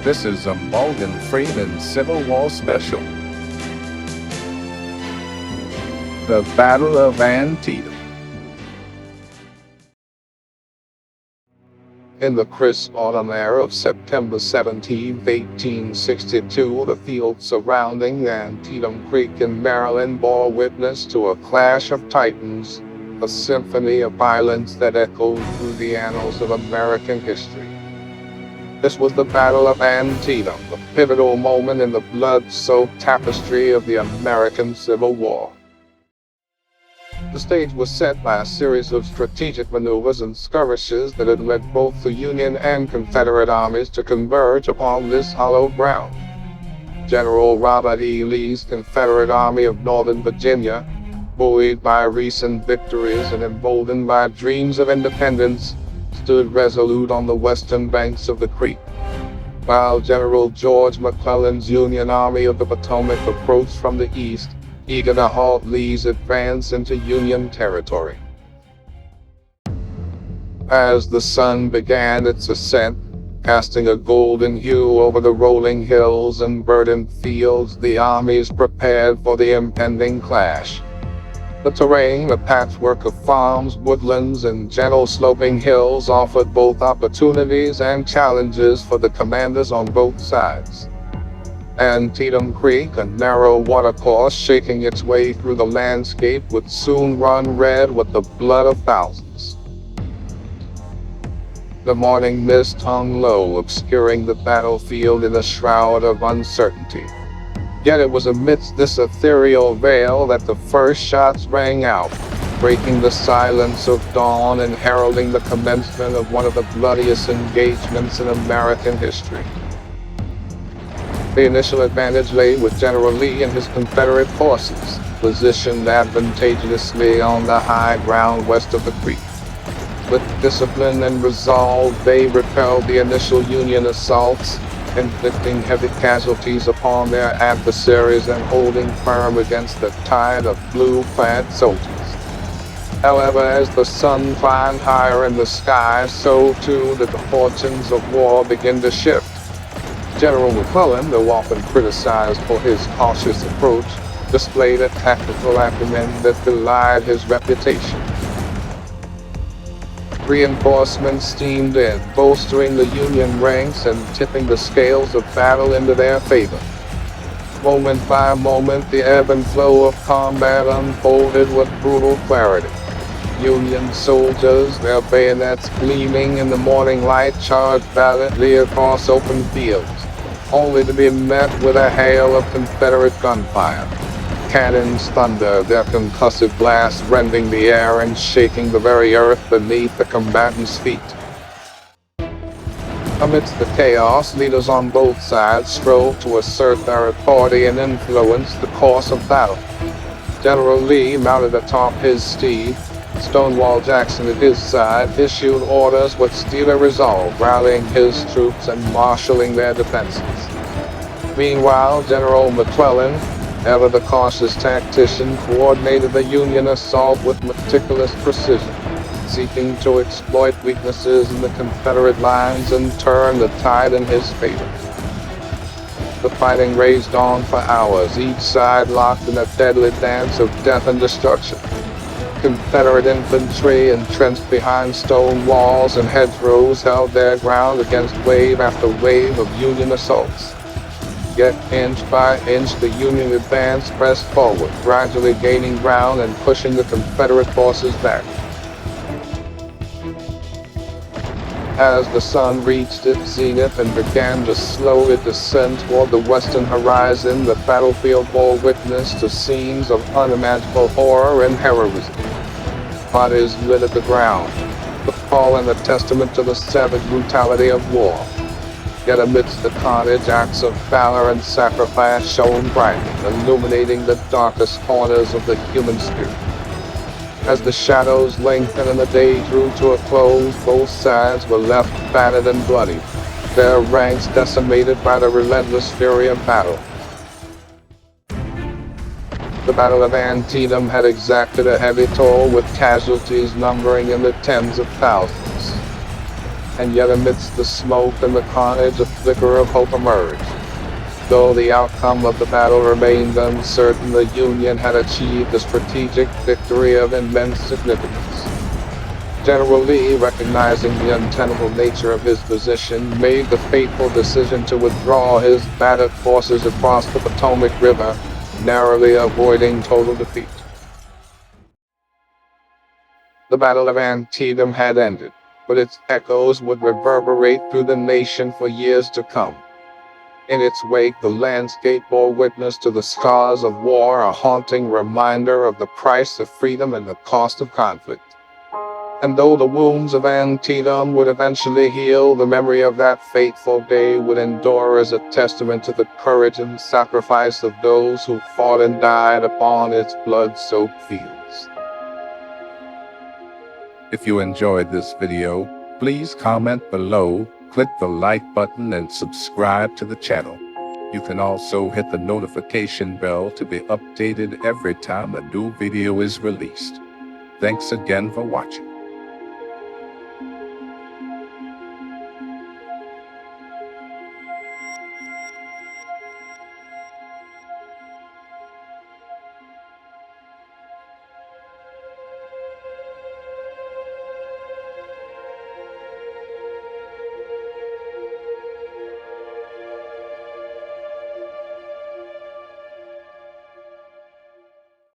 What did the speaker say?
This is a Morgan Freeman Civil War special. The Battle of Antietam. In the crisp autumn air of September 17, 1862, the field surrounding Antietam Creek in Maryland bore witness to a clash of titans, a symphony of violence that echoed through the annals of American history. This was the Battle of Antietam, the pivotal moment in the blood-soaked tapestry of the American Civil War. The stage was set by a series of strategic maneuvers and skirmishes that had led both the Union and Confederate armies to converge upon this hallowed ground. General Robert E. Lee's Confederate Army of Northern Virginia, buoyed by recent victories and emboldened by dreams of independence, stood resolute on the western banks of the creek, while General George McClellan's Union Army of the Potomac approached from the east, eager to halt Lee's advance into Union territory. As the sun began its ascent, casting a golden hue over the rolling hills and verdant fields, the armies prepared for the impending clash. The terrain, a patchwork of farms, woodlands, and gentle sloping hills, offered both opportunities and challenges for the commanders on both sides. Antietam Creek, a narrow watercourse shaking its way through the landscape, would soon run red with the blood of thousands. The morning mist hung low, obscuring the battlefield in a shroud of uncertainty. Yet it was amidst this ethereal veil that the first shots rang out, breaking the silence of dawn and heralding the commencement of one of the bloodiest engagements in American history. The initial advantage lay with General Lee and his Confederate forces, positioned advantageously on the high ground west of the creek. With discipline and resolve, they repelled the initial Union assaults, inflicting heavy casualties upon their adversaries and holding firm against the tide of blue-clad soldiers. However, as the sun climbed higher in the sky, so too did the fortunes of war begin to shift. General McClellan, though often criticized for his cautious approach, displayed a tactical acumen that belied his reputation. Reinforcements steamed in, bolstering the Union ranks and tipping the scales of battle into their favor. Moment by moment, the ebb and flow of combat unfolded with brutal clarity. Union soldiers, their bayonets gleaming in the morning light, charged valiantly across open fields, only to be met with a hail of Confederate gunfire. Cannons thunder, their concussive blasts rending the air and shaking the very earth beneath the combatants' feet. Amidst the chaos, leaders on both sides strove to assert their authority and influence the course of battle. General Lee, mounted atop his steed, Stonewall Jackson at his side, issued orders with steely resolve, rallying his troops and marshaling their defenses. Meanwhile, General McClellan, ever the cautious tactician, coordinated the Union assault with meticulous precision, seeking to exploit weaknesses in the Confederate lines and turn the tide in his favor. The fighting raged on for hours, each side locked in a deadly dance of death and destruction. Confederate infantry, entrenched behind stone walls and hedgerows, held their ground against wave after wave of Union assaults. Yet inch by inch the Union advance pressed forward, gradually gaining ground and pushing the Confederate forces back. As the sun reached its zenith and began to slowly descend toward the western horizon, the battlefield bore witness to scenes of unimaginable horror and heroism. Bodies littered the ground, the fallen a testament to the savage brutality of war. Yet amidst the carnage, acts of valor and sacrifice shone brightly, illuminating the darkest corners of the human spirit. As the shadows lengthened and the day drew to a close, both sides were left battered and bloody, their ranks decimated by the relentless fury of battle. The Battle of Antietam had exacted a heavy toll, with casualties numbering in the tens of thousands. And yet amidst the smoke and the carnage, a flicker of hope emerged. Though the outcome of the battle remained uncertain, the Union had achieved a strategic victory of immense significance. General Lee, recognizing the untenable nature of his position, made the fateful decision to withdraw his battered forces across the Potomac River, narrowly avoiding total defeat. The Battle of Antietam had ended, but its echoes would reverberate through the nation for years to come. In its wake, the landscape bore witness to the scars of war, a haunting reminder of the price of freedom and the cost of conflict. And though the wounds of Antietam would eventually heal, the memory of that fateful day would endure as a testament to the courage and sacrifice of those who fought and died upon its blood-soaked fields. If you enjoyed this video, please comment below, click the like button and subscribe to the channel. You can also hit the notification bell to be updated every time a new video is released. Thanks again for watching.